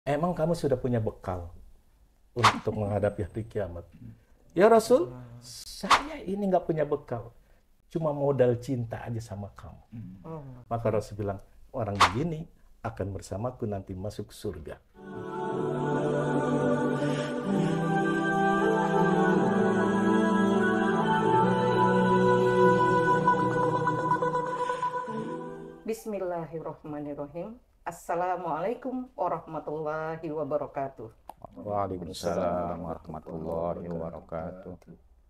emang kamu sudah punya bekal untuk menghadapi hari kiamat? Ya Rasul, saya ini nggak punya bekal. Cuma modal cinta aja sama kamu. Maka Rasul bilang, orang begini akan bersamaku nanti masuk surga. Bismillahirrahmanirrahim. Assalamualaikum warahmatullahi wabarakatuh. Waalaikumsalam warahmatullahi wabarakatuh.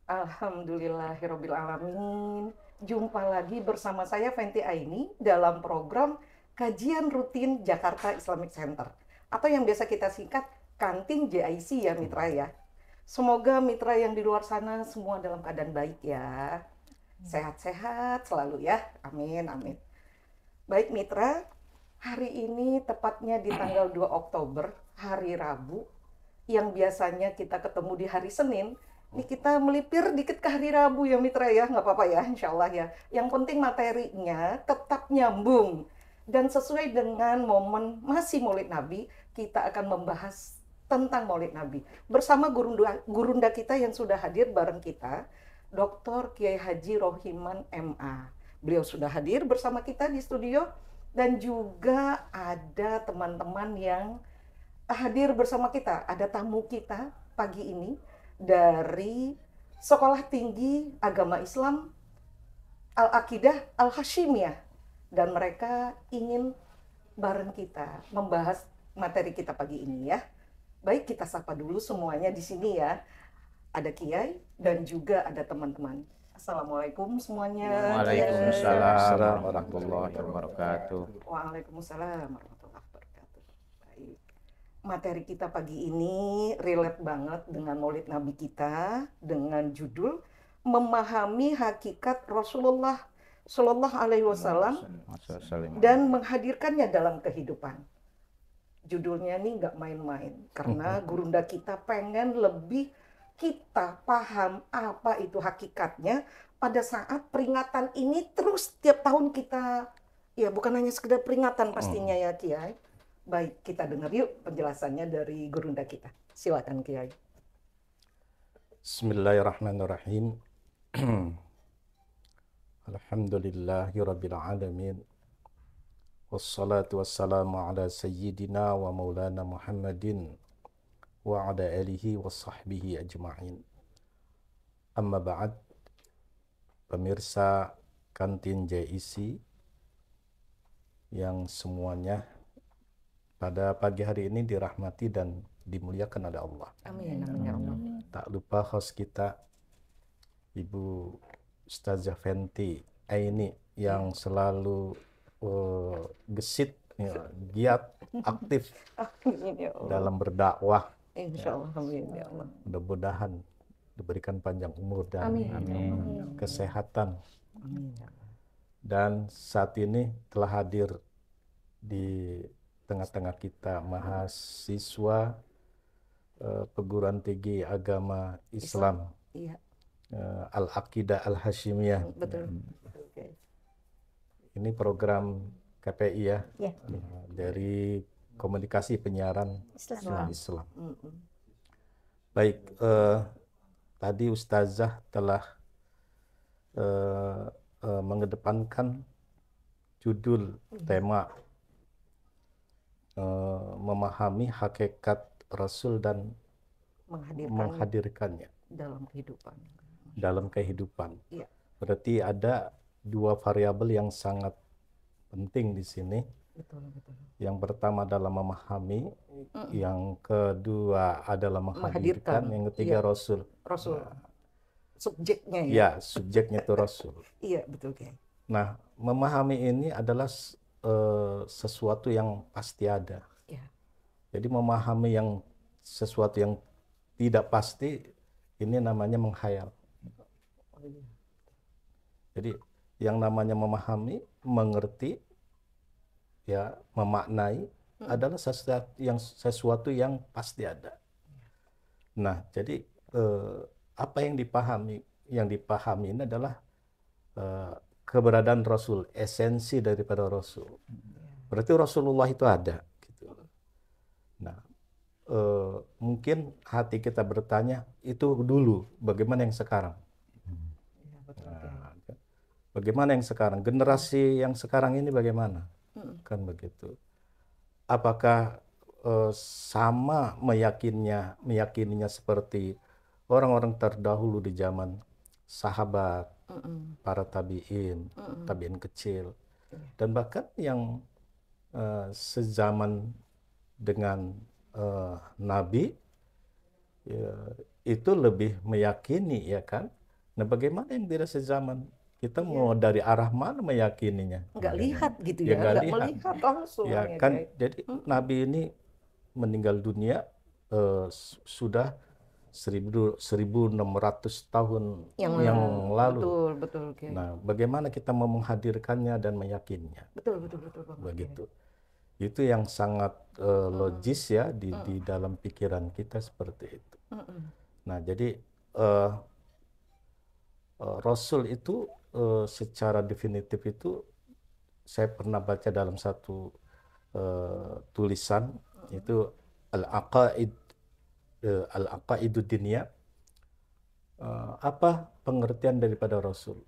Alhamdulillahirabbil alamin. Jumpa lagi bersama saya Fenty Aini dalam program Kajian Rutin Jakarta Islamic Center atau yang biasa kita singkat Kantin JIC ya Mitra ya. Semoga mitra yang di luar sana semua dalam keadaan baik ya. Sehat-sehat selalu ya. Amin amin. Baik Mitra, hari ini tepatnya di tanggal 2 Oktober, hari Rabu, yang biasanya kita ketemu di hari Senin, ini kita melipir dikit ke hari Rabu ya Mitra ya, nggak apa-apa ya, insya Allah ya. Yang penting materinya tetap nyambung. Dan sesuai dengan momen masih Maulid Nabi, kita akan membahas tentang Maulid Nabi. Bersama gurunda kita yang sudah hadir bareng kita, Dr. Kiai Haji Rohiman MA. Beliau sudah hadir bersama kita di studio dan juga ada teman-teman yang hadir bersama kita. Ada tamu kita pagi ini dari Sekolah Tinggi Agama Islam Al-Aqidah Al-Hashimiyah dan mereka ingin bareng kita membahas materi kita pagi ini ya. Baik, kita sapa dulu semuanya di sini ya. Ada Kiai dan juga ada teman-teman. Assalamualaikum semuanya. Waalaikumsalam warahmatullahi wabarakatuh. Waalaikumsalam warahmatullahi wabarakatuh. Baik. Materi kita pagi ini relate banget dengan Maulid Nabi kita dengan judul Memahami Hakikat Rasulullah Shallallahu Alaihi Wasallam dan menghadirkannya dalam kehidupan. Judulnya nih nggak main-main karena gurunda kita pengen lebih kita paham apa itu hakikatnya pada saat peringatan ini terus tiap tahun kita, ya bukan hanya sekedar peringatan pastinya ya Kiai. Baik, kita dengar yuk penjelasannya dari gurunda kita. Silakan Kiai. Bismillahirrahmanirrahim. Alhamdulillahirabbil alamin. Wassalatu wassalamu ala sayyidina wa maulana Muhammadin wa ala alihi wa sahbihi ajma'in. Amma ba'd, pemirsa Kantin JIC yang semuanya pada pagi hari ini dirahmati dan dimuliakan oleh Allah. Amin, amin ya Allah. Tak lupa host kita Ibu Ustazah Fenty Aini yang selalu gesit, giat, aktif Amin ya Allah. dalam berdakwah. Insya Allah, amin ya Allah. Mudah-mudahan diberikan panjang umur dan Amin. kesehatan. Amin. Dan saat ini telah hadir di tengah-tengah kita mahasiswa perguruan tinggi agama Islam Iya, Al-Aqidah Al-Hashimiyah. betul. Oke. Ini program KPI ya, Ya. dari Komunikasi Penyiaran Islam. Islam. Mm-mm. Baik, tadi Ustazah telah mengedepankan judul tema memahami hakikat Rasul dan menghadirkannya Dalam kehidupan. dalam kehidupan. Iya. Berarti ada dua variabel yang sangat penting di sini. Betul, betul. Yang pertama adalah memahami, yang kedua adalah menghadirkan, yang ketiga Iya. Rasul. Rasul. Subjeknya ya. Ya, subjeknya itu Rasul. Iya, betul Kiai. Nah, memahami ini adalah sesuatu yang pasti ada. Iya. Jadi memahami yang sesuatu yang tidak pasti, ini namanya menghayal. Oh, iya. Jadi yang namanya memahami, mengerti, ya memaknai adalah sesuatu yang pasti ada. Nah, jadi apa yang dipahami? Yang dipahami ini adalah keberadaan Rasul, esensi daripada Rasul. Berarti Rasulullah itu ada. Gitu. Nah, mungkin hati kita bertanya, itu dulu, bagaimana yang sekarang? Iya, betul. Nah, bagaimana yang sekarang? Generasi yang sekarang ini bagaimana? Kan begitu. Apakah sama meyakininya seperti orang-orang terdahulu di zaman sahabat, para tabi'in kecil, dan bahkan yang sezaman dengan Nabi, ya, itu lebih meyakini, ya kan? Nah, bagaimana yang tidak sezaman? Kita mau dari arah mana meyakininya? Nggak lihat gitu Ya, ya, nggak nggak lihat. melihat langsung Ya ya, kan, Kiai. jadi Nabi ini meninggal dunia sudah 1600 tahun yang lalu. Betul, Kiai. Nah, bagaimana kita mau menghadirkannya dan meyakininya? Betul banget, Begitu. Itu yang sangat logis ya di dalam pikiran kita seperti itu. Nah, jadi Rasul itu secara definitif itu saya pernah baca dalam satu tulisan, itu Al-Aqaidud Diniyah. Apa pengertian daripada Rasul?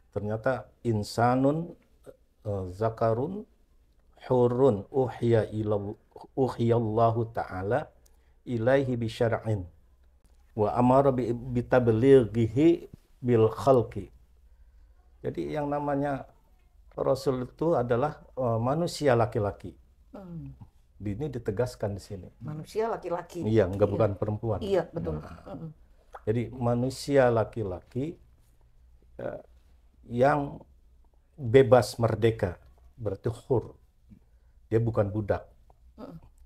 Ternyata insanun zakarun hurun uhiyallahu ta'ala ilaihi bisyar'in wa amara bitablighihi bil khalqi. Jadi yang namanya Rasul itu adalah manusia laki-laki. Ini ditegaskan di sini. Manusia laki-laki. Iya, enggak, bukan perempuan. Iya, betul. Jadi manusia laki-laki yang bebas merdeka, berarti hur. Dia bukan budak.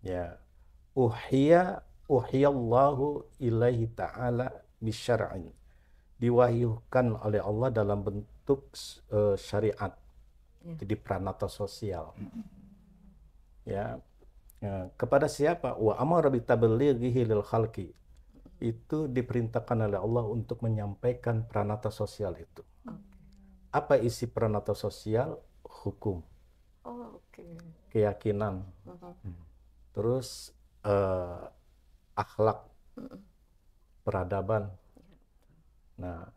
Ya. Uhiyallahu ilaihi ta'ala bisyar'in. Diwahyukan oleh Allah dalam bentuk syariat. Jadi pranata sosial. Ya. Kepada siapa? Wa amara bitablighihi lil khalqi. Itu diperintahkan oleh Allah untuk menyampaikan pranata sosial itu. Apa isi pranata sosial? Hukum, keyakinan, terus akhlak, peradaban. Nah,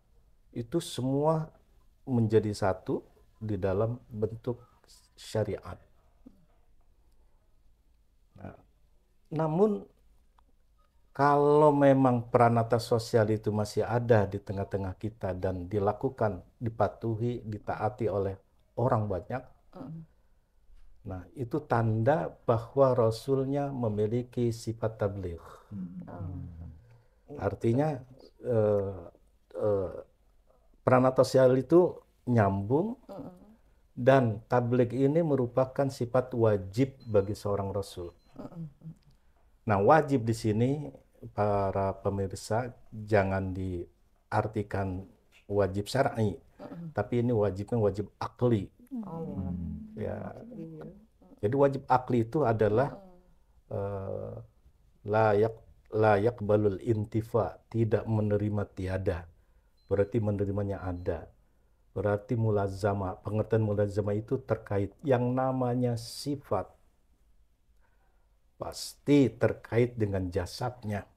itu semua menjadi satu di dalam bentuk syariat. Nah, namun kalau memang pranata sosial itu masih ada di tengah-tengah kita dan dilakukan, dipatuhi, ditaati oleh orang banyak, nah itu tanda bahwa Rasulnya memiliki sifat tabligh. Artinya pranata sosial itu nyambung, dan tabligh ini merupakan sifat wajib bagi seorang Rasul. Nah, wajib di sini para pemirsa jangan diartikan wajib syar'i, tapi ini wajibnya wajib akli. Ya. Jadi wajib akli itu adalah layak balul intifa, tidak menerima tiada. Berarti menerimanya ada. Berarti mulazama, pengertian mulazama itu terkait yang namanya sifat pasti terkait dengan jasadnya.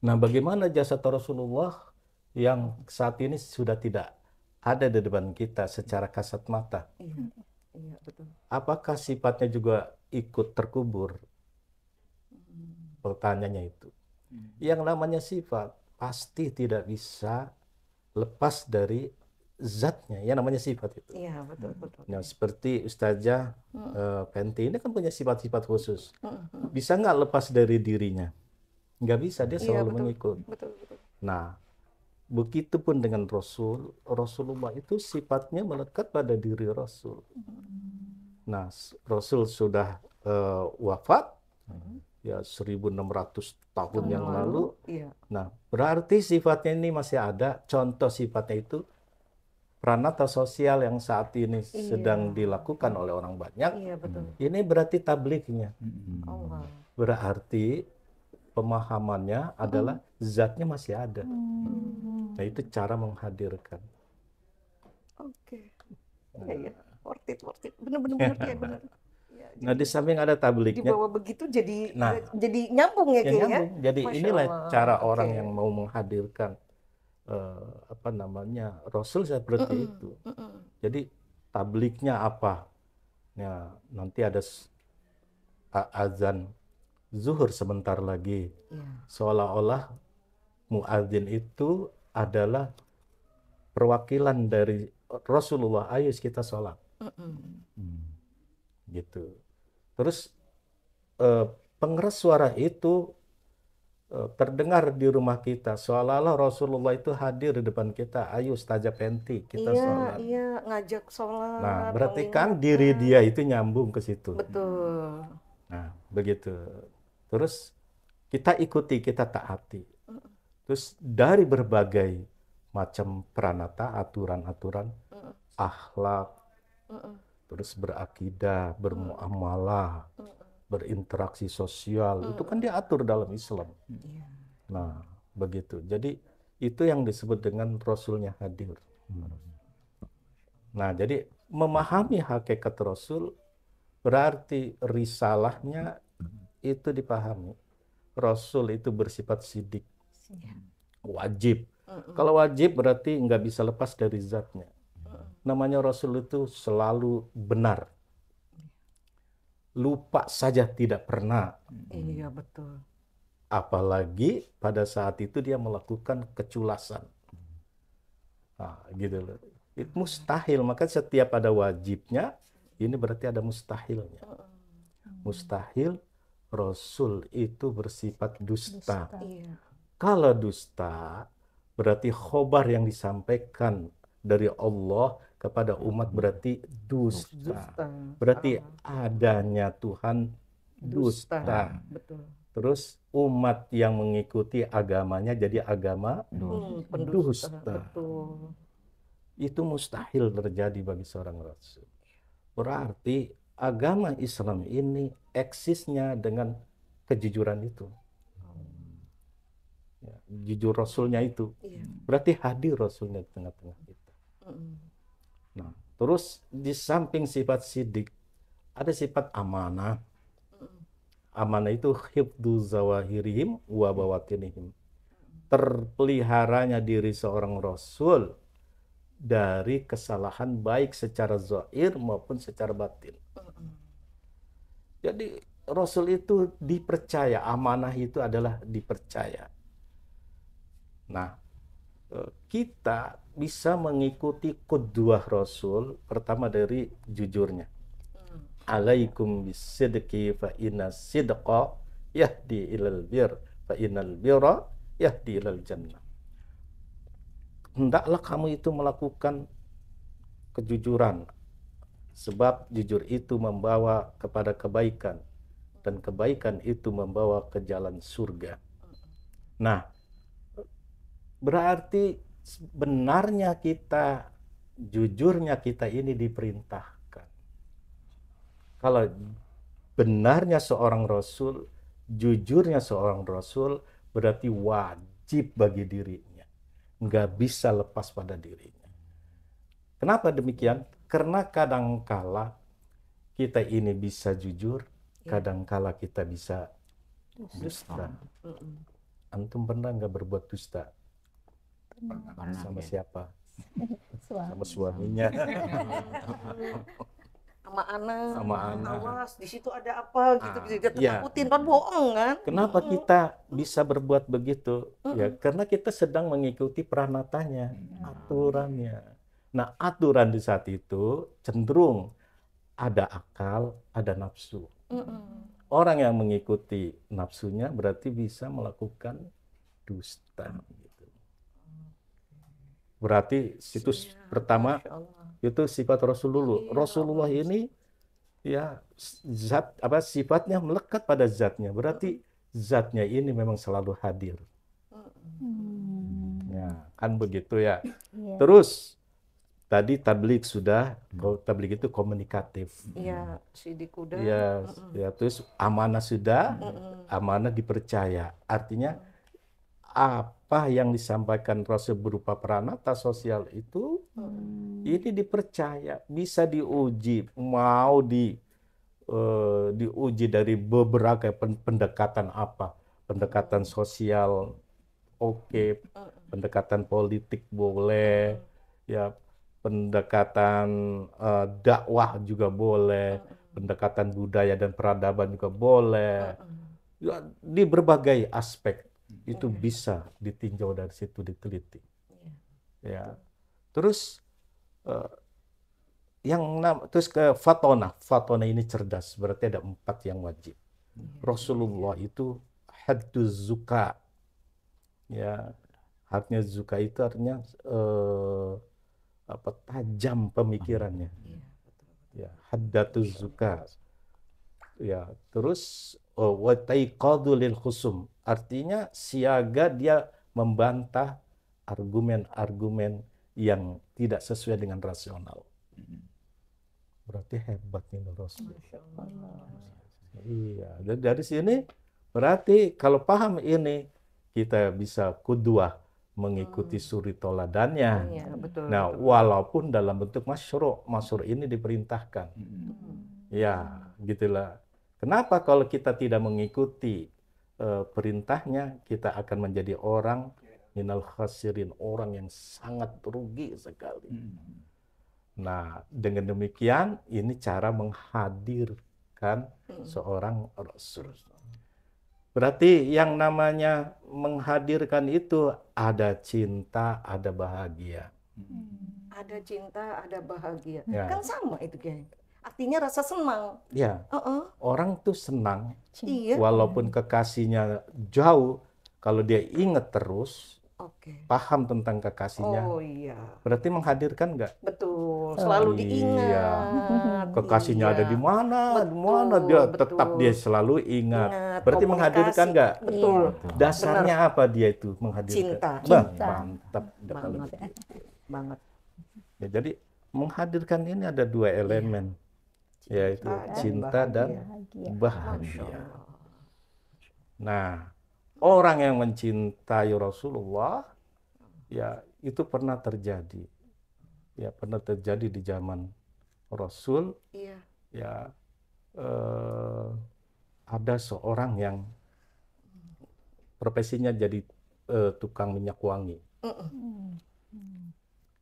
Nah, bagaimana jasad Rasulullah yang saat ini sudah tidak ada di depan kita secara kasat mata? Iya, betul. Apakah sifatnya juga ikut terkubur? Pertanyaannya itu. Yang namanya sifat pasti tidak bisa lepas dari zatnya, yang namanya sifat itu. Iya, betul. Nah, seperti Ustazah Fenty ini kan punya sifat-sifat khusus. Bisa nggak lepas dari dirinya? Nggak bisa, dia selalu mengikut. Betul. Nah, begitupun dengan Rasulullah itu sifatnya melekat pada diri Rasul. Nah, Rasul sudah wafat ya 1600 tahun yang lalu. Nah, berarti sifatnya ini masih ada. Contoh sifatnya itu pranata sosial yang saat ini sedang dilakukan oleh orang banyak. Ini berarti tablighnya. Berarti pemahamannya adalah zatnya masih ada. Nah, itu cara menghadirkan. Oke. Iya. Worth it. Benar. Ya, benar. Ya, Nah, di samping ada tabliknya, dibawa begitu jadi nah, nyambung ya ya Ki ya. nyambung. Jadi Masya inilah Allah. cara orang Oke. yang mau menghadirkan apa namanya Rasul seperti itu. Jadi tabliknya apa? Ya, nanti ada azan zuhur sebentar lagi. Ya. Seolah-olah muadzin itu adalah perwakilan dari Rasulullah. Ayo kita sholat. Gitu. Terus pengeras suara itu terdengar di rumah kita, seolah-olah Rasulullah itu hadir di depan kita. Ayo Ustazah Penti, kita sholat. Iya, ngajak sholat. Nah, berarti kan diri dia itu nyambung ke situ. Betul. Nah, begitu. Terus kita ikuti, kita taati. Terus dari berbagai macam pranata, aturan-aturan, akhlak, terus berakidah, bermuamalah, berinteraksi sosial, itu kan diatur dalam Islam. Nah, begitu. Jadi itu yang disebut dengan Rasulnya hadir. Nah, jadi memahami hakikat Rasul berarti risalahnya itu dipahami. Rasul itu bersifat sidik, wajib. Kalau wajib berarti nggak bisa lepas dari zatnya. Namanya Rasul itu selalu benar. Lupa saja tidak pernah. Iya, betul. Apalagi pada saat itu dia melakukan keculasan. Nah, gitu loh. Itu mustahil, maka setiap ada wajibnya, ini berarti ada mustahilnya. Mustahil Rasul itu bersifat dusta. Iya. Kalau dusta, berarti khobar yang disampaikan dari Allah kepada umat berarti dusta. Berarti adanya Tuhan dusta. Betul. Terus umat yang mengikuti agamanya jadi agama dusta. Betul. Itu mustahil terjadi bagi seorang Rasul. Berarti agama Islam ini eksisnya dengan kejujuran itu. Ya, jujur Rasulnya itu. Berarti hadir Rasulnya di tengah-tengah kita. Nah, terus di samping sifat sidik, ada sifat amanah. Amanah itu hifdzu zawahirihim wa bawatinihim. Terpeliharanya diri seorang Rasul dari kesalahan baik secara zahir maupun secara batin. Jadi Rasul itu dipercaya, amanah itu adalah dipercaya. Nah, kita bisa mengikuti qudwah Rasul pertama dari jujurnya. Alaikum bisidqi fa inna sidqa yahdi ilal bir fa innal birra yahdi ilal jannah. Hendaklah kamu itu melakukan kejujuran, sebab jujur itu membawa kepada kebaikan, dan kebaikan itu membawa ke jalan surga. Nah, berarti benarnya kita, jujurnya kita ini diperintahkan. Kalau benarnya seorang Rasul, jujurnya seorang Rasul, berarti wajib bagi dirinya. Nggak bisa lepas pada dirinya. Kenapa demikian? Karena kadangkala kita ini bisa jujur, kadangkala kita bisa dusta. Antum pernah nggak berbuat dusta? Sama siapa? Sama suaminya. Sama anak. Sama anak. Awas, di situ ada apa gitu, bisa Iya. takutin kan bohong kan? Kenapa kita bisa berbuat begitu? Ya, karena kita sedang mengikuti pranatanya, aturannya. Nah, aturan di saat itu cenderung ada akal, ada nafsu. Orang yang mengikuti nafsunya berarti bisa melakukan dusta. Gitu. Berarti situs pertama itu sifat Rasulullah. Rasulullah ini ya zat apa sifatnya melekat pada zatnya. Berarti zatnya ini memang selalu hadir. Ya, kan begitu ya. Terus tadi tabligh sudah, tabligh itu komunikatif. Iya, sidik udah. Ya, ya terus amanah sudah, amanah dipercaya. Artinya apa yang disampaikan Rasul berupa pranata sosial itu ini dipercaya, bisa diuji, mau diuji dari beberapa pendekatan apa, pendekatan sosial, oke, pendekatan politik boleh, ya pendekatan dakwah juga boleh, pendekatan budaya dan peradaban juga boleh. Ya, di berbagai aspek itu bisa ditinjau dari situ, diteliti. Ya, terus terus ke fatona ini cerdas, berarti ada 4 yang wajib. Rasulullah itu hadduz zuka, ya, artinya zuka itu artinya tajam pemikirannya, ya, haddatuz zuka, ya. Terus wa taiqadu lil khusum, artinya siaga dia membantah argumen-argumen yang tidak sesuai dengan rasional. Berarti hebat ini Rasul. Iya, dari sini berarti kalau paham ini kita bisa kudwah, mengikuti suri toladannya. Iya, betul, Nah, betul. walaupun dalam bentuk masyru' ini diperintahkan. Ya, gitulah. Kenapa kalau kita tidak mengikuti perintahnya, kita akan menjadi orang minal khasirin, orang yang sangat rugi sekali. Nah, dengan demikian ini cara menghadirkan seorang Rasul. Berarti yang namanya menghadirkan itu ada cinta, ada bahagia. Ada cinta, ada bahagia. Ya. Kan sama itu, Geng. Artinya rasa senang. Ya, orang tuh senang Iya. walaupun kekasihnya jauh, kalau dia ingat terus, Oke. paham tentang kekasihnya, Oh iya. berarti menghadirkan nggak? Betul. Selalu Iya. diingat. Kekasihnya Iya. ada di mana, Betul, dia betul. tetap dia selalu ingat. Ingat, Berarti komunikasi. menghadirkan nggak? Betul. Dasarnya apa dia itu menghadirkan? Cinta. Bah, Cinta. mantap. Udah kalau Banget. begitu. Banget. Ya, jadi menghadirkan ini ada 2 elemen, yaitu cinta dan Bahagia. bahagia. Nah, orang yang mencintai Rasulullah, ya itu pernah terjadi. Ya, pernah terjadi di zaman Rasul. Iya. Ya, ada seorang yang profesinya jadi tukang minyak wangi.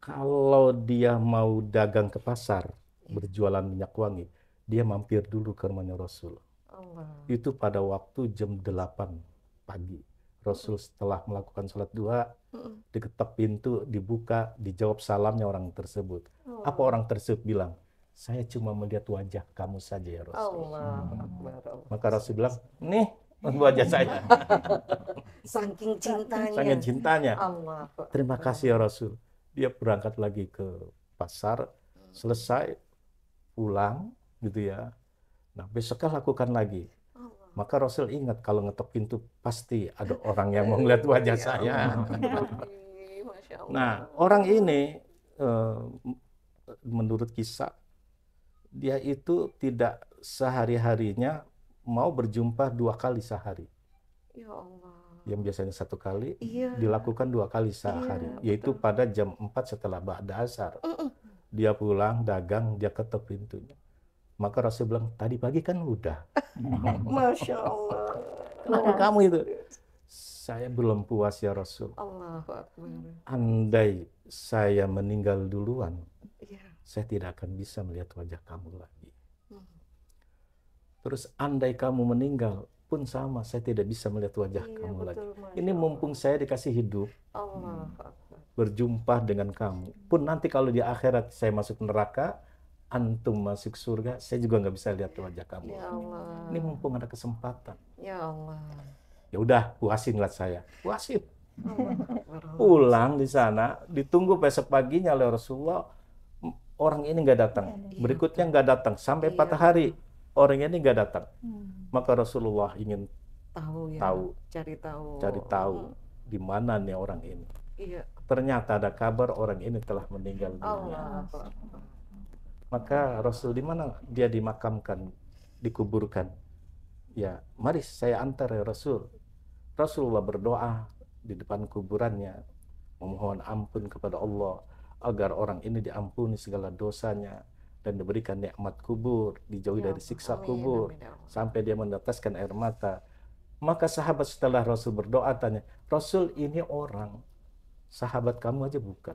Kalau dia mau dagang ke pasar, berjualan minyak wangi, dia mampir dulu ke rumahnya Rasul. Allah. Itu pada waktu jam 8 pagi. Rasul setelah melakukan sholat duha, diketok pintu, dibuka, dijawab salamnya orang tersebut. Apa orang tersebut bilang? Saya cuma melihat wajah kamu saja ya Rasul. Allah Akbar. Maka Rasul bilang, nih wajah saya. Saking cintanya. Sangat cintanya. Allah. Terima kasih ya Rasul. Dia berangkat lagi ke pasar, selesai, pulang gitu ya. Nah, besoknya lakukan lagi. Maka Rasul ingat kalau ngetok pintu pasti ada orang yang mau melihat wajah saya. Masya Allah. Nah, orang ini menurut kisah, dia itu tidak sehari-harinya mau berjumpa 2 kali sehari. Ya Allah. Yang biasanya 1 kali, Iya. dilakukan 2 kali sehari, yaitu pada jam 4 setelah ba'da asar. Dia pulang, dagang, dia ketok pintunya. Maka Rasul bilang, tadi pagi kan udah. Masya Allah. Kenapa kamu itu? Saya belum puas ya Rasul. Allahu Akbar. Andai saya meninggal duluan, Iya. saya tidak akan bisa melihat wajah kamu lagi. Terus andai kamu meninggal pun sama, saya tidak bisa melihat wajah Iya, kamu betul, lagi. Masya Ini mumpung saya dikasih hidup, Allah Akbar. berjumpa dengan kamu. Pun nanti kalau di akhirat saya masuk neraka, antum masuk surga, saya juga nggak bisa lihat wajah kamu. Ya Allah. Ini mumpung ada kesempatan. Ya Allah. Ya udah, puasinlah saya. Puasin. Allah Akbar. Pulang di sana, ditunggu besok paginya oleh Rasulullah, orang ini nggak datang. Berikutnya nggak datang. Sampai 4 hari, orang ini nggak datang. Maka Rasulullah ingin Tahu ya. tahu, Cari tahu. cari tahu di mana nih orang ini. Iya. Ternyata ada kabar orang ini telah meninggal dunia. Allah Akbar. Maka Rasul di mana dia dimakamkan, dikuburkan. Ya, mari saya antar ya Rasul. Rasulullah berdoa di depan kuburannya, memohon ampun kepada Allah agar orang ini diampuni segala dosanya, dan diberikan nikmat kubur, dijauhi Ya dari Allah. siksa Amin, kubur, amin, ya Allah. sampai dia meneteskan air mata. Maka sahabat setelah Rasul berdoa tanya, Rasul ini orang, sahabat kamu aja bukan,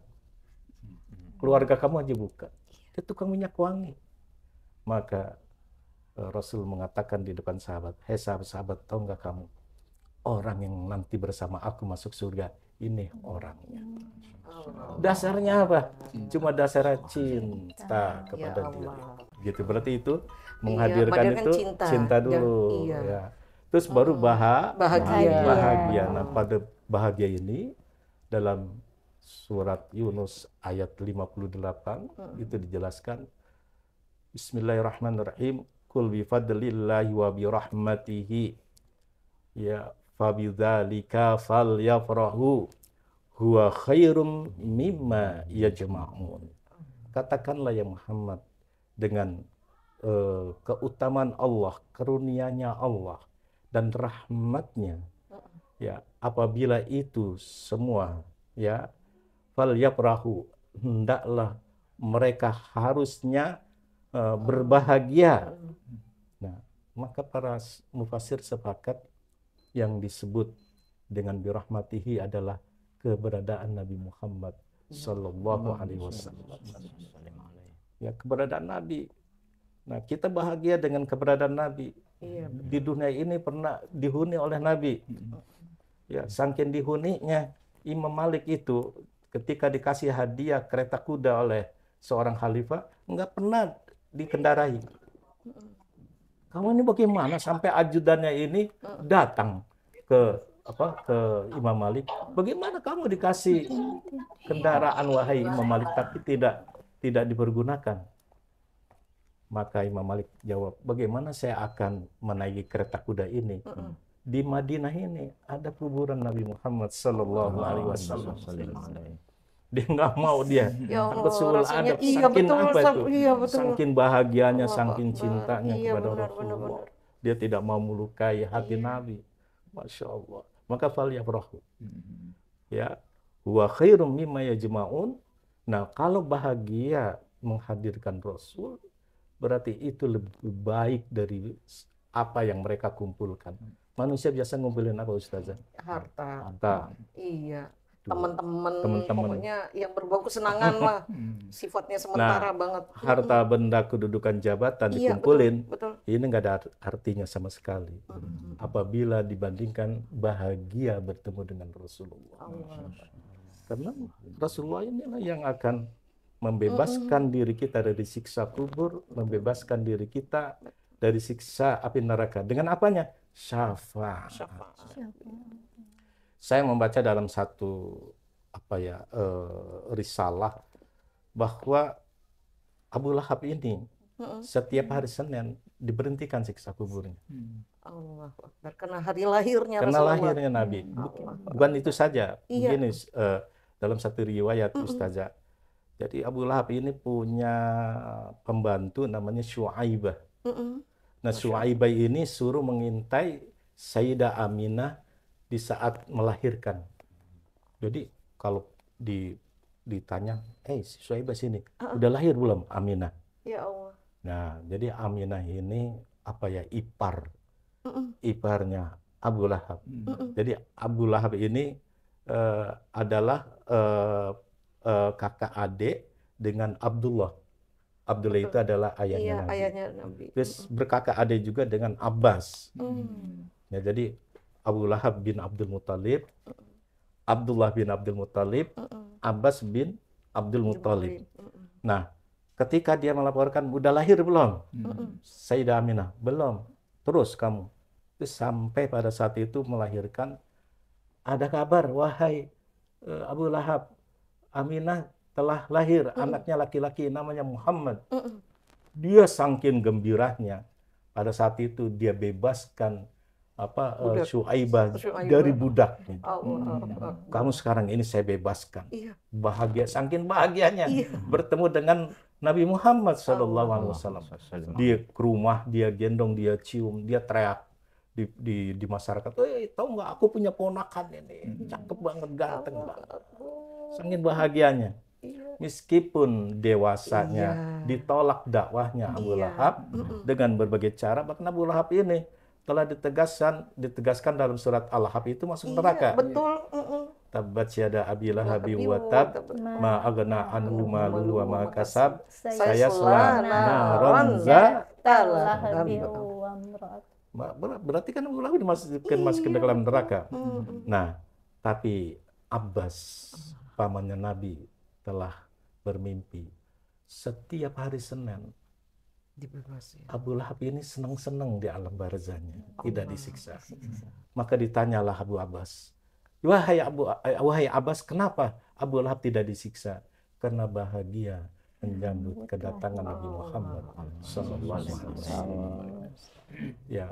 keluarga kamu aja bukan, dia tukang minyak wangi. Maka Rasul mengatakan di depan sahabat, hei sahabat-sahabat, tahu nggak kamu, orang yang nanti bersama aku masuk surga, ini orangnya. Dasarnya apa? Cuma dasar cinta kepada Ya diri. Allah. Gitu, berarti itu Iya, menghadirkan menghadirkan itu cinta. cinta dulu. Iya. Ya. Terus baru Bahagia. bahagia. Nah, pada bahagia ini dalam surat Yunus ayat 58 itu dijelaskan, Bismillahirrahmanirrahim. Kul bifadlillahi wa birahmatihi ya fabidzalika falyafrahu huwa khairum mimma yajma'un. Katakanlah ya Muhammad, dengan keutamaan Allah, karunia-Nya Allah dan rahmatnya, ya apabila itu semua, ya falyafrahu, hendaklah mereka harusnya berbahagia. Nah, maka para mufassir sepakat yang disebut dengan birahmatihi adalah keberadaan Nabi Muhammad Sallallahu Alaihi Wasallam. Ya, keberadaan Nabi. Nah, kita bahagia dengan keberadaan Nabi. Iya. Di dunia ini pernah dihuni oleh Nabi. Ya, saking dihuninya, Imam Malik itu ketika dikasih hadiah kereta kuda oleh seorang khalifah, nggak pernah dikendarai. Kamu ini bagaimana sampai ajudannya ini datang ke Imam Malik? Bagaimana kamu dikasih kendaraan wahai Imam Malik tapi tidak dipergunakan? Maka Imam Malik jawab, bagaimana saya akan menaiki kereta kuda ini? Di Madinah ini ada kuburan Nabi Muhammad Sallallahu Alaihi Wasallam. Dia nggak mau dia. Ya Allah, Rasul rasanya adab, iya saking betul, apa itu? iya betul. Saking bahagianya, Allah saking Akbar. cintanya Iya, kepada benar, Rasulullah. benar. Dia tidak mau melukai hati Nabi. Masya Allah. Maka falyafrahu. Ya, huwa khairum mimma yajma'un. Nah, kalau bahagia menghadirkan Rasul, berarti itu lebih baik dari apa yang mereka kumpulkan. Manusia biasa ngumpulin apa, Ustazah? Harta. Iya. Tuh. Teman-teman, Teman-teman. pokoknya yang berbau kesenangan lah. Sifatnya sementara banget. Harta, benda, kedudukan, jabatan Iya, dikumpulin, betul. ini nggak ada artinya sama sekali. Apabila dibandingkan bahagia bertemu dengan Rasulullah. Karena Rasulullah inilah yang akan membebaskan diri kita dari siksa kubur, membebaskan diri kita dari siksa api neraka. Dengan apanya? Syafaat. Saya membaca dalam satu risalah bahwa Abu Lahab ini setiap hari Senin diberhentikan siksa kuburnya. Allah Akbar. Karena hari lahirnya Karena Rasulullah. lahirnya Nabi. Bukan itu saja. Iya. Begini, dalam satu riwayat Ustazah. Jadi Abu Lahab ini punya pembantu namanya Syuaibah. Nah, Syuaibah ini suruh mengintai Sayyidah Aminah di saat melahirkan. Jadi kalau ditanya, si Syuaibah sini, udah lahir belum Aminah? Ya Allah. Nah, jadi Aminah ini iparnya Abu Lahab. Jadi Abu Lahab ini adalah kakak adik dengan Abdullah. Abdullah itu adalah ayahnya Iya, Nabi. ayahnya Nabi. Terus berkakak adik juga dengan Abbas. Ya, jadi Abu Lahab bin Abdul Muttalib, Abdullah bin Abdul Muttalib, Abbas bin Abdul Muttalib. Nah, ketika dia melaporkan, udah lahir belum? Sayyidah Aminah, belum. Terus kamu. Terus sampai pada saat itu melahirkan, ada kabar, wahai Abu Lahab, Aminah telah lahir, anaknya laki-laki namanya Muhammad. Dia saking gembiranya, pada saat itu dia bebaskan Syuaibah dari budak. Kamu sekarang ini saya bebaskan. Iya. Bahagia, saking bahagianya bertemu dengan Nabi Muhammad SAW. Dia ke rumah, dia gendong, dia cium, dia teriak di masyarakat. Tahu nggak? Aku punya ponakan ini, cakep banget, ganteng banget. Saking bahagianya. Meskipun dewasanya Iya. ditolak dakwahnya Abu Iya. Lahab dengan berbagai cara, bahkan Abu Lahab ini telah ditegaskan dalam surat Al-Lahab itu masuk Iya, neraka. betul. Tabat yada abi lahabi Lahabi wa wa tab, tab. ma aghna anhu maluhu wa ma kasab, Saya saya sela naron talah berarti kan Abu Lahab dimasukkan ke dalam neraka. Nah, tapi Abbas, pamannya Nabi, telah bermimpi setiap hari Senin dibebasi. Abu Lahab ini senang-senang di alam barzahnya, tidak disiksa. Maka ditanyalah Abu Abbas, wahai Abbas, kenapa Abu Lahab tidak disiksa? Karena bahagia menyambut kedatangan Nabi Muhammad sallallahu alaihi wasallam. Ya,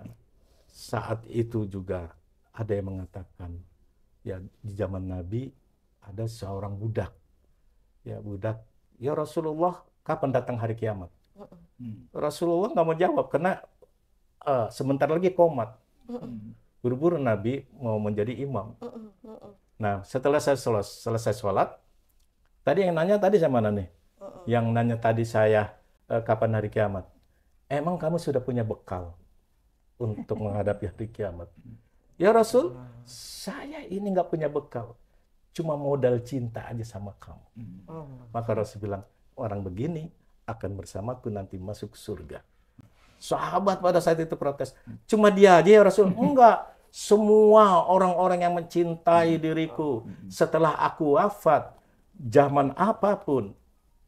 saat itu juga ada yang mengatakan, ya di zaman Nabi ada seorang budak. Ya budak, ya Rasulullah, kapan datang hari kiamat? Rasulullah nggak mau jawab karena sebentar lagi qomat. Buru-buru Nabi mau menjadi imam. Nah, setelah saya selesai sholat, tadi yang nanya tadi sama mana nih? Yang nanya tadi saya kapan hari kiamat? Emang kamu sudah punya bekal untuk menghadapi hari kiamat? Ya Rasul, saya ini nggak punya bekal, cuma modal cinta aja sama kamu. Maka Rasul bilang, orang begini akan bersamaku nanti masuk surga. Sahabat pada saat itu protes, cuma dia aja ya Rasul? Enggak, semua orang-orang yang mencintai diriku setelah aku wafat, zaman apapun,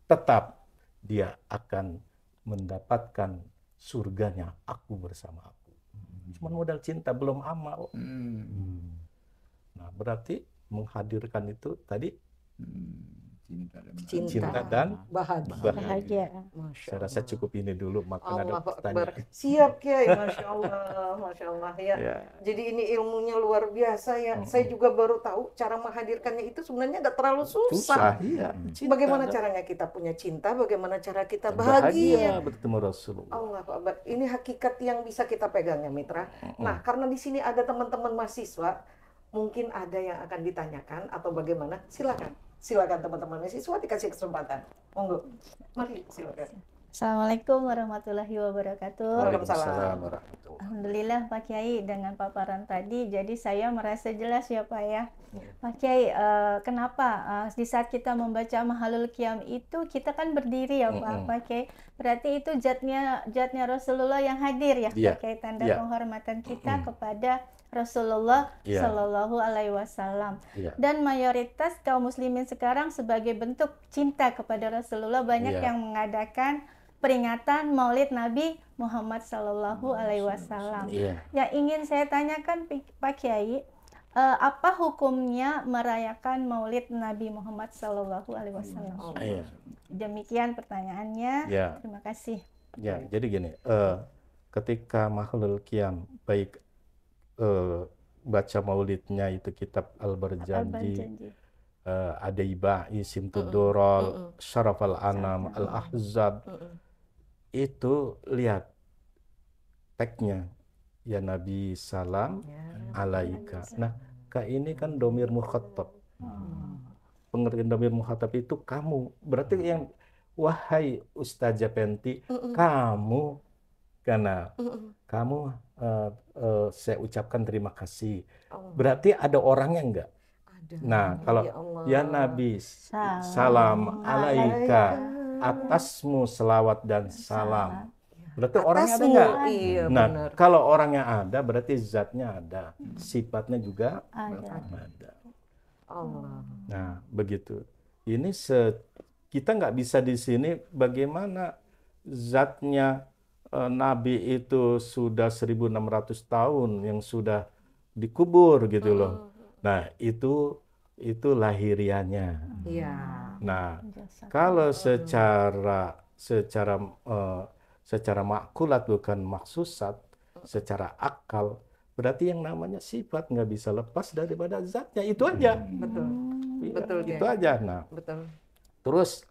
tetap dia akan mendapatkan surganya aku bersama aku. Cuma modal cinta, belum amal. Nah, berarti menghadirkan itu tadi cinta dan bahagia. Saya rasa cukup ini dulu, makan ada Allahu Akbar. pertanyaan. Siap Kiai, Masya Allah, Masya Allah ya. Jadi ini ilmunya luar biasa ya. Saya juga baru tahu cara menghadirkannya itu sebenarnya nggak terlalu susah. Iya. Bagaimana caranya kita punya cinta, bagaimana cara kita bahagia. bertemu Rasulullah. Allahu Akbar. Ini hakikat yang bisa kita pegang ya Mitra. Nah, karena di sini ada teman-teman mahasiswa, mungkin ada yang akan ditanyakan atau bagaimana? Silakan teman-teman mahasiswa dikasih kesempatan. Monggo. Mari silakan. Assalamualaikum warahmatullahi wabarakatuh. Waalaikumsalam. Alhamdulillah Pak Kiai dengan paparan tadi, jadi saya merasa jelas ya Pak ya. Pak Kiai, kenapa di saat kita membaca Mahalul Qiyam itu kita kan berdiri ya Pak Kiai. Berarti itu zatnya Rasulullah yang hadir ya Pak Kiai, tanda penghormatan kita kepada Rasulullah Shallallahu Alaihi Wasallam. Dan mayoritas kaum muslimin sekarang sebagai bentuk cinta kepada Rasulullah banyak yang mengadakan peringatan Maulid Nabi Muhammad Sallallahu Alaihi Wasallam. Yang ingin saya tanyakan Pak Kiai, apa hukumnya merayakan Maulid Nabi Muhammad Sallallahu Alaihi Wasallam? Demikian pertanyaannya. Terima kasih. Ya, jadi gini, ketika Mahlul Qiyam, baik baca maulidnya itu kitab Al-Barjanji, Adaiba, Isim Tudorol, Syaraf Al-Anam, Al-Ahzab, itu lihat tagnya, ya Nabi salam alaika. Nah, ini kan domir mukhatab. Pengertian domir mukhatab itu kamu. Berarti yang wahai Ustazah Penti, kamu, karena kamu saya ucapkan terima kasih. Berarti ada orangnya enggak? Nah, kalau ya Nabi salam alaika, atasmu selawat dan salam. Berarti orangnya ada enggak? Nah, kalau orangnya ada, berarti zatnya ada, sifatnya juga ada. Nah, begitu. Ini kita nggak bisa di sini bagaimana zatnya Nabi itu sudah 1600 tahun yang sudah dikubur gitu loh. Nah, itu lahirianya. Nah, kalau secara makulat bukan maksusat, secara akal, berarti yang namanya sifat nggak bisa lepas daripada zatnya, itu aja. Betul. Itu aja. Nah, terus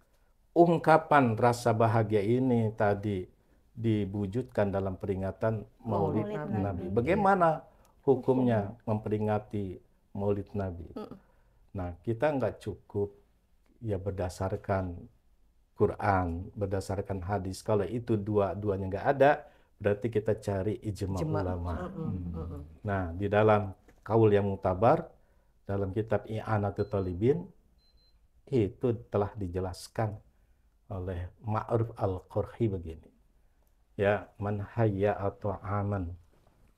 ungkapan rasa bahagia ini tadi diwujudkan dalam peringatan Maulid Nabi. Bagaimana hukumnya memperingati Maulid Nabi? Nah, kita nggak cukup ya berdasarkan Quran, berdasarkan hadis. Kalau itu dua-duanya nggak ada, berarti kita cari ijma ulama. Nah, di dalam kaul yang mutabar, dalam kitab I'anatul Talibin, itu telah dijelaskan oleh Ma'ruf Al-Qurhi begini. Ya, man hayya atau aman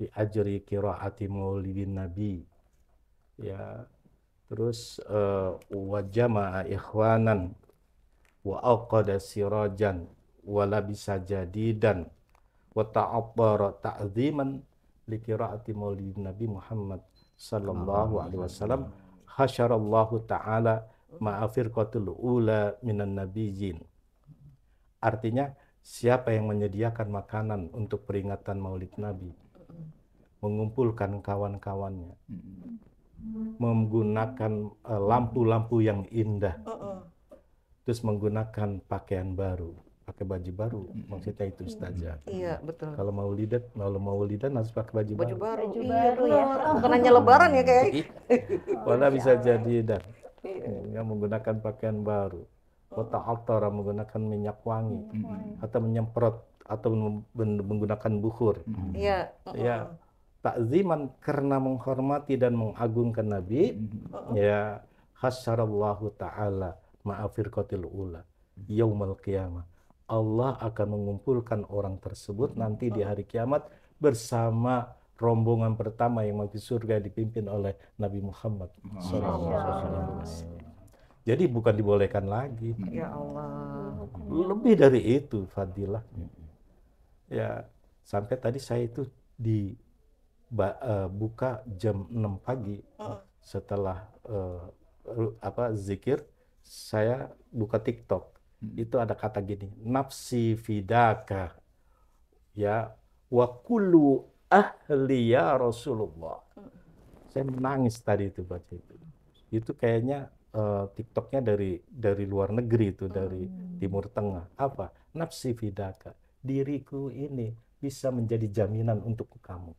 di ajri qiraati maulidin nabi. Ya, terus wa jama'a ikhwanan wa aqada sirajan wa labisa jadidan wa ta'abbara ta'ziman li qiraati maulidin nabi Muhammad sallallahu alaihi wasallam hasyarallahu ta'ala ma'afirqatul ula minan nabiyyin. Artinya, siapa yang menyediakan makanan untuk peringatan Maulid Nabi, mengumpulkan kawan-kawannya, menggunakan lampu-lampu yang indah, terus menggunakan pakaian baru, pakai baju baru, maksudnya itu Ustazah. Iya, betul. Kalau maulidan harus pakai baju baru. Baju Iya, baru ya. benar. Bukan hanya lebaran ya kayak. Wala bisa jadi dan yang menggunakan pakaian baru. Kota altara menggunakan minyak wangi atau menyemprot atau menggunakan bukhur. Iya. Ya, takziman karena menghormati dan mengagungkan Nabi. Ya, hasyarallahu ta'ala ma'afirqatil ula yaumal qiyamah. Allah akan mengumpulkan orang tersebut nanti di hari kiamat bersama rombongan pertama yang masuk surga dipimpin oleh Nabi Muhammad SAW. Jadi bukan dibolehkan lagi. Ya Allah. Lebih dari itu fadilahnya. Ya, sampai tadi saya itu buka jam 6 pagi setelah zikir, saya buka TikTok. Itu ada kata gini, nafsi fidaka ya wa kullu ahli ya Rasulullah. Saya menangis tadi itu baca itu. Itu kayaknya TikToknya dari luar negeri itu, dari Timur Tengah. Apa? Nafsi fidaka. Diriku ini bisa menjadi jaminan untuk kamu.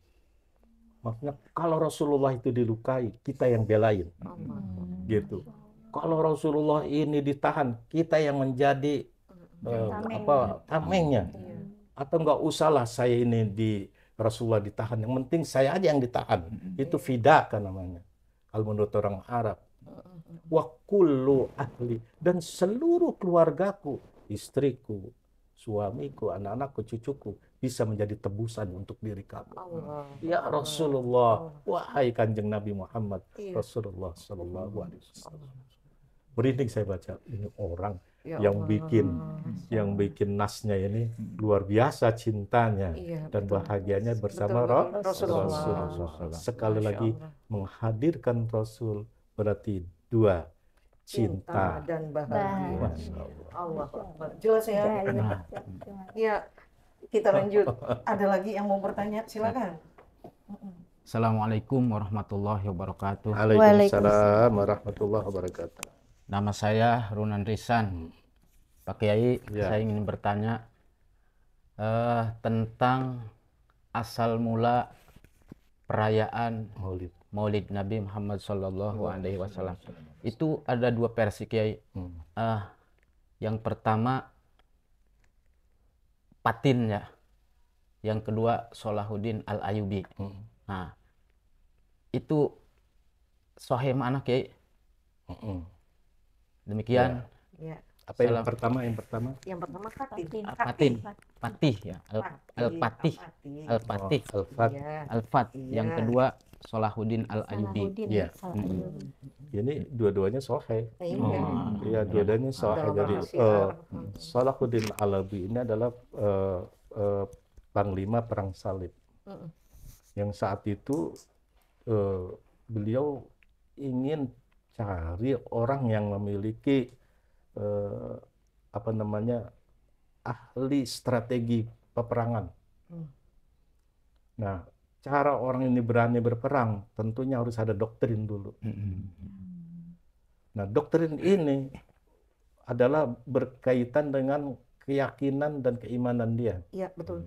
Maksudnya kalau Rasulullah itu dilukai, kita yang belain. Gitu. Kalau Rasulullah ini ditahan, kita yang menjadi tamengnya. Atau enggak usahlah saya ini Rasulullah ditahan. Yang penting saya aja yang ditahan. Itu fidaka namanya. Kalau menurut orang Arab. Wa kullu ahli, dan seluruh keluargaku, istriku, suamiku, anak-anakku, cucuku bisa menjadi tebusan untuk diri kamu. Ya Rasulullah, wahai Kanjeng Nabi Muhammad Rasulullah sallallahu alaihi wasallam. Merinding saya baca, ini orang yang bikin nasnya ini luar biasa cintanya dan bahagianya bersama Rasulullah. Sekali lagi menghadirkan Rasul berarti dua, cinta dan bahagia. Masya Allah. Allah. Jelas ya? Ya, kita lanjut. Ada lagi yang mau bertanya? Silakan. Assalamualaikum warahmatullahi wabarakatuh. Waalaikumsalam warahmatullahi wabarakatuh. Nama saya Runan Risan. Pak Kiai, saya ingin bertanya tentang asal mula perayaan Maulid Nabi Muhammad Sallallahu Alaihi Wasallam. Itu ada dua versi, Kiai. Yang pertama Patin ya, yang kedua Salahuddin Al-Ayyubi. Nah, itu sahih mana, Kiai? Demikian. Ya. Apa yang pertama? Yang pertama Patin. Patih ya, Al-Patih. Al-Patih. Al-Fat. Yang kedua Salahuddin Al-Ayyubi. Iya. Ini dua-duanya sahih. Iya, dua-duanya sahih. Jadi Salahuddin Al-Ayyubi ini adalah panglima perang salib. Yang saat itu beliau ingin cari orang yang memiliki ahli strategi peperangan. Nah, cara orang ini berani berperang tentunya harus ada doktrin dulu. Nah, doktrin ini adalah berkaitan dengan keyakinan dan keimanan dia. Iya, betul.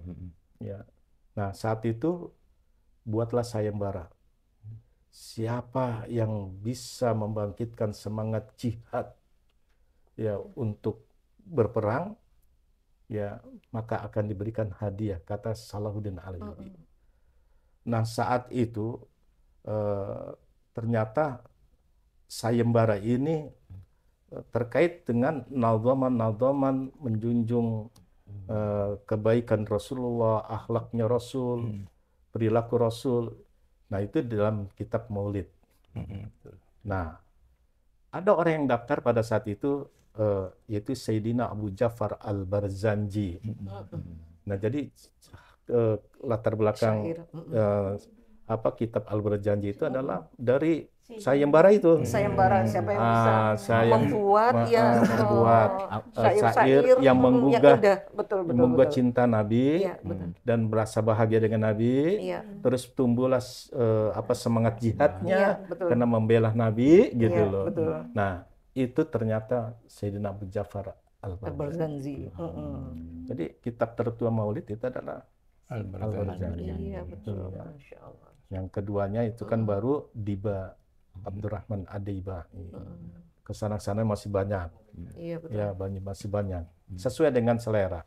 Ya. Nah, saat itu buatlah sayembara. Siapa yang bisa membangkitkan semangat jihad ya untuk berperang, ya maka akan diberikan hadiah, kata Salahuddin Alayubi. Nah saat itu ternyata sayembara ini terkait dengan nadhaman menjunjung kebaikan Rasulullah, akhlaknya Rasul, perilaku Rasul. Nah itu di dalam kitab Maulid. Nah ada orang yang daftar pada saat itu, yaitu Sayyidina Abu Ja'far Al-Barzanji. Nah jadi latar belakang kitab Al-Barzanji itu adalah dari sayembara itu. Sayembara, siapa yang bisa membuat syair yang menggugah, betul, cinta Nabi, dan merasa bahagia dengan Nabi. Terus tumbuhlah semangat jihadnya karena membela Nabi gitu loh. Nah itu ternyata Sayyidina Abu Ja'far Al-Barzanji. Jadi kitab tertua Maulid itu adalah Al-Barzanji. Iya betul, Masya Allah. Yang keduanya itu kan baru Diba Abdurrahman Ad-Diba. Kesana-sana masih banyak. Iya betul. Ya masih banyak. Sesuai dengan selera.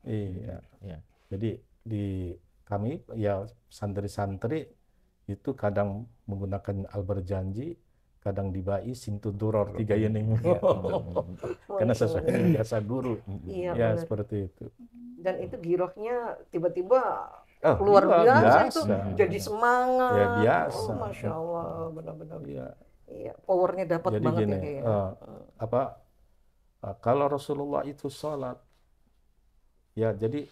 Iya. Jadi di kami ya santri-santri itu kadang menggunakan Al-Barzanji, kadang Dibai, Simtuduror, 3 ini. Karena sesuai dengan jasa guru. Ya seperti itu. Dan itu girohnya tiba-tiba luar biasa itu, jadi semangat. Ya biasa. Masya Allah, benar-benar. Iya, powernya dapat jadi banget gini, kalau Rasulullah itu sholat, ya jadi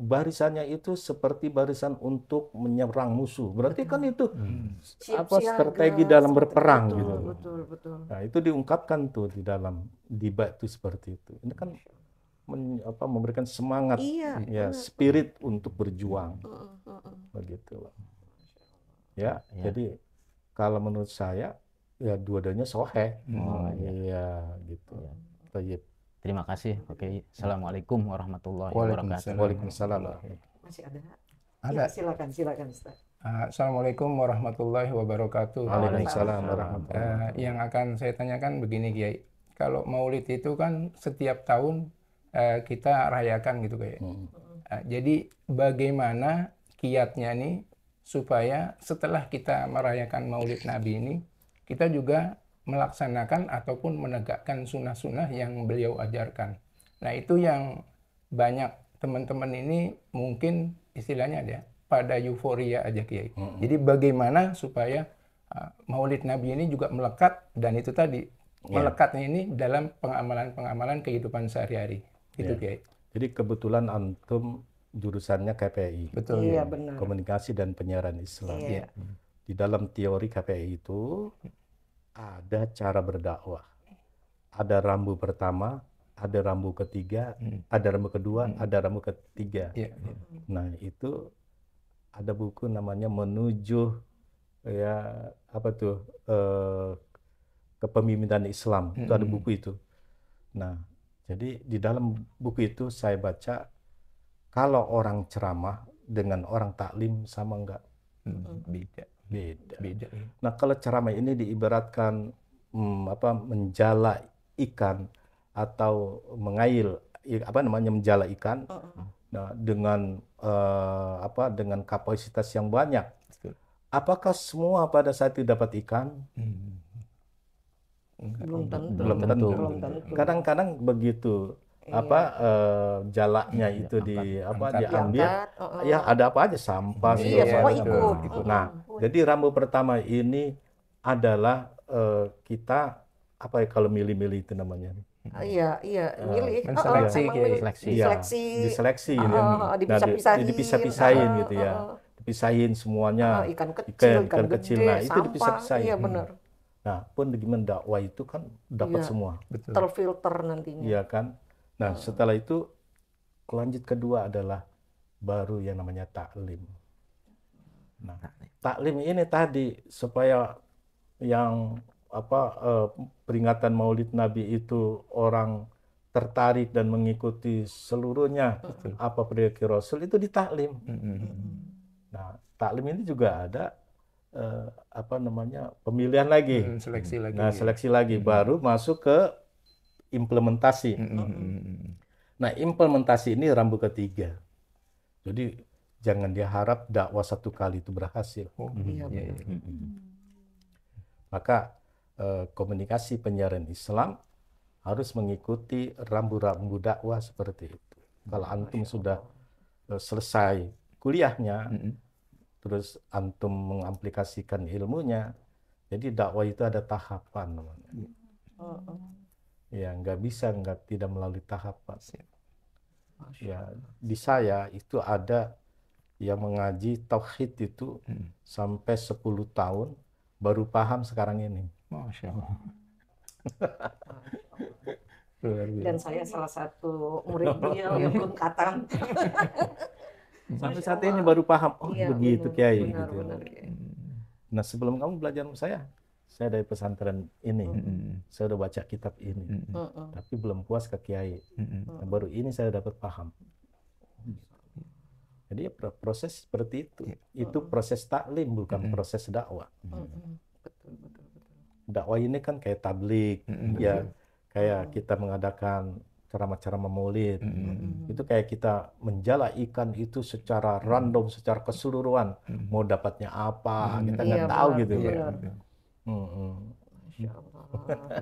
barisannya itu seperti barisan untuk menyerang musuh. Berarti kan itu strategi dalam berperang gitu. Betul. Nah itu diungkapkan tuh di dalam Diba itu seperti itu. Ini kan memberikan semangat, spirit untuk berjuang, begitu loh. Ya, jadi kalau menurut saya ya dua-duanya sahih. Iya, gitu. Terima kasih. Oke, Assalamualaikum warahmatullahi wabarakatuh. Waalaikumsalam. Masih ada? Ada. Silakan Ustaz. Assalamualaikum warahmatullahi wabarakatuh. Waalaikumsalam warahmatullahi wabarakatuh. Yang akan saya tanyakan begini, Kiai. Kalau Maulid itu kan setiap tahun kita rayakan gitu kayak. Jadi bagaimana kiatnya nih supaya setelah kita merayakan Maulid Nabi ini kita juga melaksanakan ataupun menegakkan sunnah-sunnah yang beliau ajarkan. Nah itu yang banyak teman-teman ini mungkin istilahnya ada pada euforia aja Kiai. Jadi bagaimana supaya Maulid Nabi ini juga melekat, dan itu tadi melekatnya ini dalam pengamalan-pengamalan kehidupan sehari-hari. Gitu Kiai. Jadi kebetulan antum jurusannya KPI. Betul. Iya benar. Komunikasi dan penyiaran Islam. Iya. Di dalam teori KPI itu ada cara berdakwah. Ada rambu pertama, ada rambu ketiga, ada rambu kedua, ada rambu ketiga. Nah, itu ada buku namanya Menuju Kepemimpinan Islam. Itu ada buku itu. Nah, jadi di dalam buku itu saya baca kalau orang ceramah dengan orang taklim sama enggak? Beda. Nah, kalau ceramah ini diibaratkan menjala ikan atau mengail menjala ikan. Nah, dengan dengan kapasitas yang banyak. Apakah semua pada saat itu dapat ikan? Belum tentu. Kadang-kadang begitu jalaknya itu diambil, ya ada apa aja, sampah semua ikut. Nah, jadi rambu pertama ini adalah kita kalau milih-milih itu namanya. Milih. Diseleksi. Dipisah-pisahin gitu ya. Dipisahin semuanya. Ikan kecil. Nah, itu dipisah-pisahin. Iya benar. Nah, pun dengan dakwah itu kan dapat semua. Terfilter nantinya. Iya kan? Nah, setelah itu lanjut kedua adalah baru yang namanya taklim. Nah, taklim ini tadi supaya yang peringatan Maulid Nabi itu orang tertarik dan mengikuti seluruhnya apa perilaku Rasul itu ditaklim. Nah, taklim ini juga ada pemilihan lagi. Seleksi lagi. Nah, seleksi lagi baru masuk ke implementasi. Nah, implementasi ini rambu ketiga. Jadi jangan dia harap dakwah satu kali itu berhasil. Iya, benar. Maka komunikasi penyiaran Islam harus mengikuti rambu-rambu dakwah seperti itu. Kalau antum sudah selesai kuliahnya, terus antum mengaplikasikan ilmunya, jadi dakwah itu ada tahapan namanya. Ya, tidak melalui tahapan. Ya, di saya itu ada yang mengaji tauhid itu sampai 10 tahun baru paham sekarang ini. Masya Allah. Luar biasa. Dan saya salah satu murid beliau yang belum khatam. Sampai saat ini baru paham, oh Iya, begitu benar, Kiai. benar, Gitu. benar, Kiai. Nah, sebelum kamu belajar sama saya dari pesantren ini, saya udah baca kitab ini, tapi belum puas ke Kiai. Nah, baru ini saya dapat paham. Jadi ya proses seperti itu proses taklim bukan proses dakwah. Betul. Dakwah ini kan kayak tablik, ya kayak kita mengadakan ceramah-ceramah maulid, itu kayak kita menjala ikan itu secara random, secara keseluruhan, mau dapatnya apa, kita nggak tahu gitu. Benar. Masya Allah,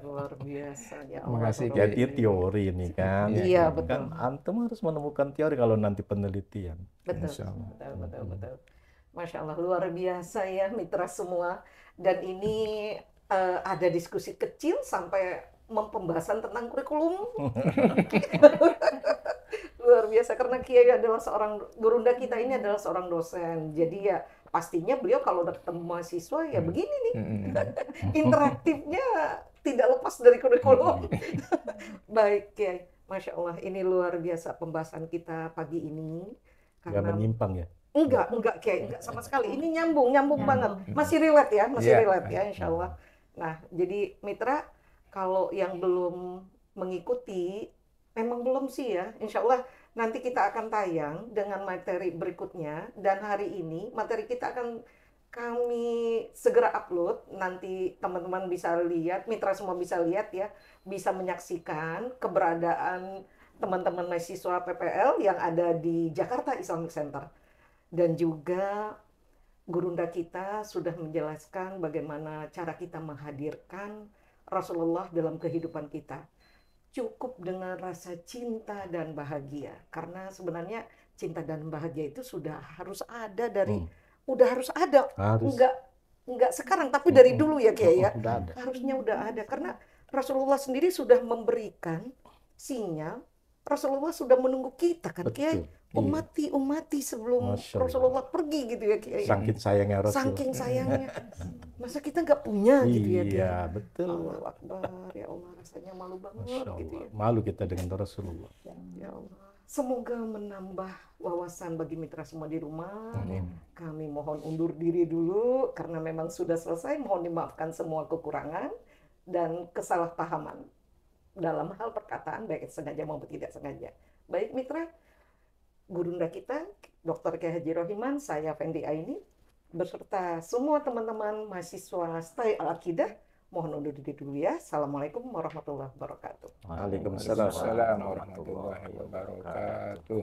luar biasa ya Allah. Makasih, Tuhan. Jadi teori ini kan, Iya, betul. kan antum harus menemukan teori kalau nanti penelitian. Betul, Insya Allah. betul. Masya Allah, luar biasa ya mitra semua. Dan ini ada diskusi kecil sampai pembahasan tentang kurikulum. Luar biasa, karena Kiai adalah gurunda kita ini adalah seorang dosen. Jadi ya pastinya beliau kalau ketemu mahasiswa ya begini nih. Interaktifnya tidak lepas dari kurikulum. Baik Kiai, Masya Allah, ini luar biasa pembahasan kita pagi ini. Nggak menyimpang ya. Enggak Kiai, enggak sama sekali. Ini nyambung banget. Masih relate ya, relate ya insya Allah. Nah, jadi mitra, kalau yang belum mengikuti, memang belum sih ya. Insya Allah nanti kita akan tayang dengan materi berikutnya. Dan hari ini materi kita akan kami segera upload. Nanti teman-teman bisa lihat, mitra semua bisa lihat ya. Bisa menyaksikan keberadaan teman-teman mahasiswa PPL yang ada di Jakarta Islamic Center. Dan juga gurunda kita sudah menjelaskan bagaimana cara kita menghadirkan Rasulullah dalam kehidupan kita. Cukup dengan rasa cinta dan bahagia. Karena sebenarnya cinta dan bahagia itu sudah harus ada udah harus ada. Harus. Enggak sekarang, tapi dari dulu ya Kiai ya. Udah ada. Harusnya udah ada. Karena Rasulullah sendiri sudah memberikan sinyal. Rasulullah sudah menunggu kita kan Kiai. Betul. Umati sebelum Masya Allah. Rasulullah pergi gitu ya Kiai. Saking sayangnya Rasul. Saking sayangnya. Masa kita nggak punya gitu ya Kiai. Iya, betul. Allahu Akbar, ya Allah, rasanya malu banget Masya gitu Allah. ya. Malu kita dengan Rasulullah. Ya Allah. Semoga menambah wawasan bagi mitra semua di rumah. Kami mohon undur diri dulu karena memang sudah selesai. Mohon dimaafkan semua kekurangan dan kesalahpahaman dalam hal perkataan baik sengaja maupun tidak sengaja. Baik mitra, gurunda kita Dr. Kiai Haji Rohiman, saya Fendi Aini beserta semua teman-teman mahasiswa STAI Al-Aqidah mohon undur diri dulu ya. Assalamualaikum warahmatullahi wabarakatuh. Waalaikumsalam Waalaikumsalam warahmatullahi wabarakatuh.